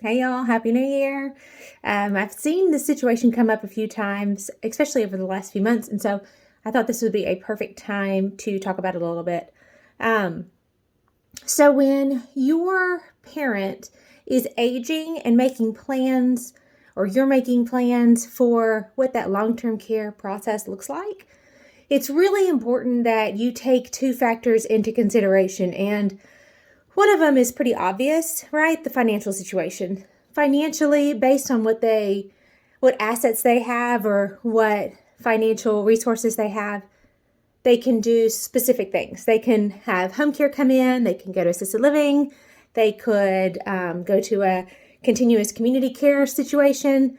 Hey y'all, Happy New Year. I've seen this situation come up a few times, especially over the last few months, and so I thought this would be a perfect time to talk about it a little bit. Um, so, when your parent is aging and making plans, or you're making plans for what that long term care process looks like, it's really important that you take two factors into consideration. And one of them is pretty obvious, right? The financial situation. Financially, based on what assets they have or what financial resources they have, they can do specific things. They can have home care come in, they can go to assisted living, they could go to a continuous community care situation.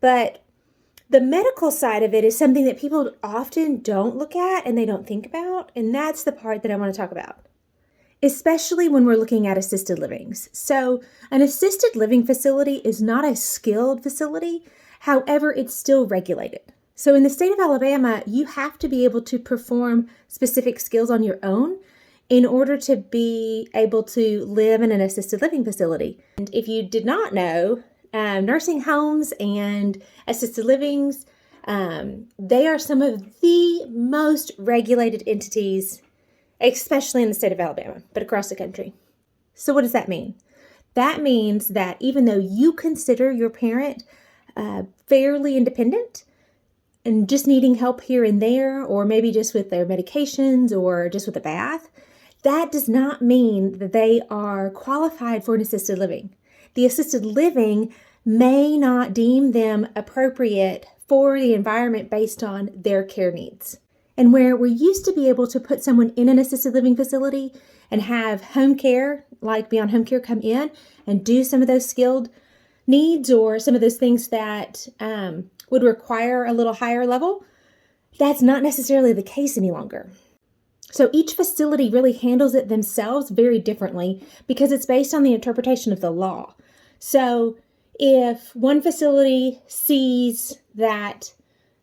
But the medical side of it is something that people often don't look at and they don't think about. And that's the part that I want to talk about, especially when we're looking at assisted livings. So, an assisted living facility is not a skilled facility. However, it's still regulated. So, in the state of Alabama, you have to be able to perform specific skills on your own in order to be able to live in an assisted living facility. And if you did not know, nursing homes and assisted livings, they are some of the most regulated entities, especially in the state of Alabama, but across the country. So what does that mean? That means that even though you consider your parent fairly independent and just needing help here and there, or maybe just with their medications or just with a bath, that does not mean that they are qualified for an assisted living. The assisted living may not deem them appropriate for the environment based on their care needs. And where we used to be able to put someone in an assisted living facility and have home care, like Beyond Home Care, come in and do some of those skilled needs or some of those things that would require a little higher level, that's not necessarily the case any longer. So each facility really handles it themselves very differently because it's based on the interpretation of the law. So if one facility sees that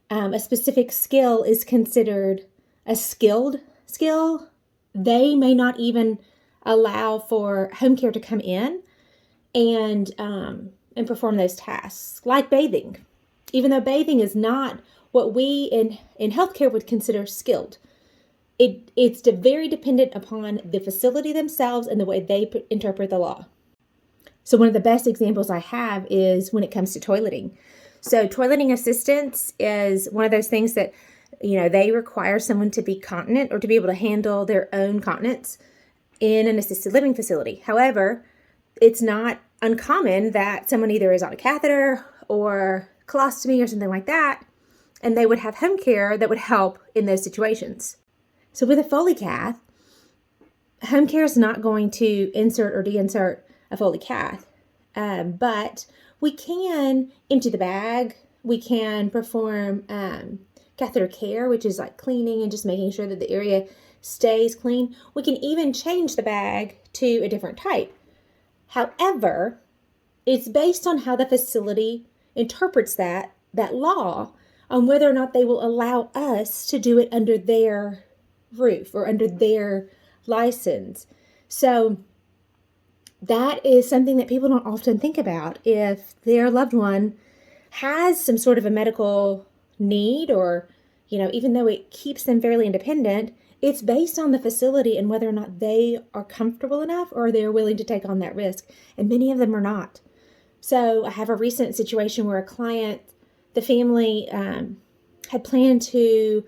a specific skill is considered a skilled skill, they may not even allow for home care to come in and perform those tasks, like bathing. Even though bathing is not what we in healthcare would consider skilled, it's very dependent upon the facility themselves and the way they interpret the law. So one of the best examples I have is when it comes to toileting. So toileting assistance is one of those things that, they require someone to be continent or to be able to handle their own continence in an assisted living facility. However, it's not uncommon that someone either is on a catheter or colostomy or something like that, and they would have home care that would help in those situations. So with a Foley cath, home care is not going to insert or deinsert a Foley cath, but we can empty the bag. We can perform catheter care, which is like cleaning and just making sure that the area stays clean. We can even change the bag to a different type. However, it's based on how the facility interprets that law on whether or not they will allow us to do it under their roof or under their license. So that is something that people don't often think about. If their loved one has some sort of a medical need or, even though it keeps them fairly independent, it's based on the facility and whether or not they are comfortable enough or they're willing to take on that risk. And many of them are not. So I have a recent situation where a client, the family had planned to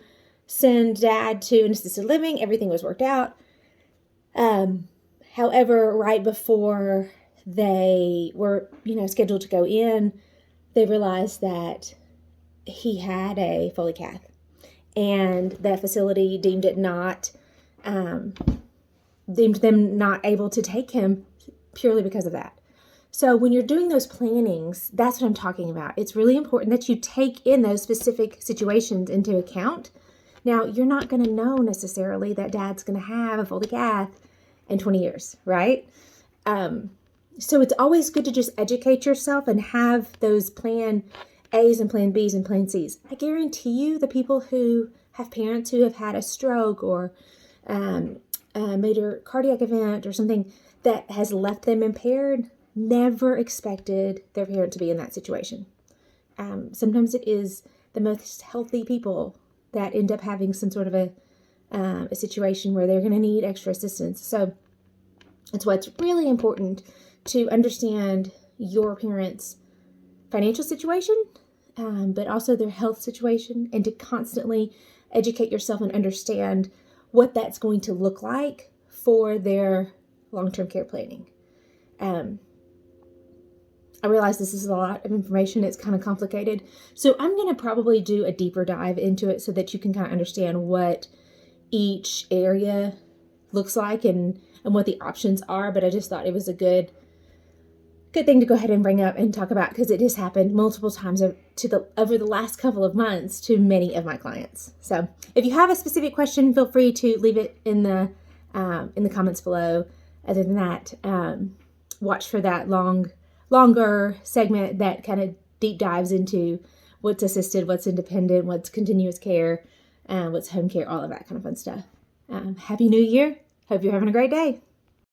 send dad to an assisted living. Everything was worked out. However, right before they were, scheduled to go in, they realized that he had a Foley cath, and the facility deemed them not able to take him purely because of that. So when you're doing those plannings, that's what I'm talking about. It's really important that you take in those specific situations into account. Now, you're not going to know necessarily that dad's going to have a Foley cath in 20 years, right? So it's always good to just educate yourself and have those plan A's and plan B's and plan C's. I guarantee you the people who have parents who have had a stroke or a major cardiac event or something that has left them impaired, never expected their parent to be in that situation. Sometimes it is the most healthy people that end up having some sort of a situation where they're going to need extra assistance. So that's why it's really important to understand your parents' financial situation, but also their health situation, and to constantly educate yourself and understand what that's going to look like for their long-term care planning. I realize this is a lot of information. It's kind of complicated. So I'm going to probably do a deeper dive into it so that you can kind of understand what each area looks like and what the options are. But I just thought it was a good thing to go ahead and bring up and talk about, because it has happened multiple times over the last couple of months to many of my clients. So if you have a specific question, feel free to leave it in the comments below. Other than that, watch for that longer segment that kind of deep dives into what's assisted, what's independent, what's continuous care, what's home care, all of that kind of fun stuff. Happy New Year. Hope you're having a great day.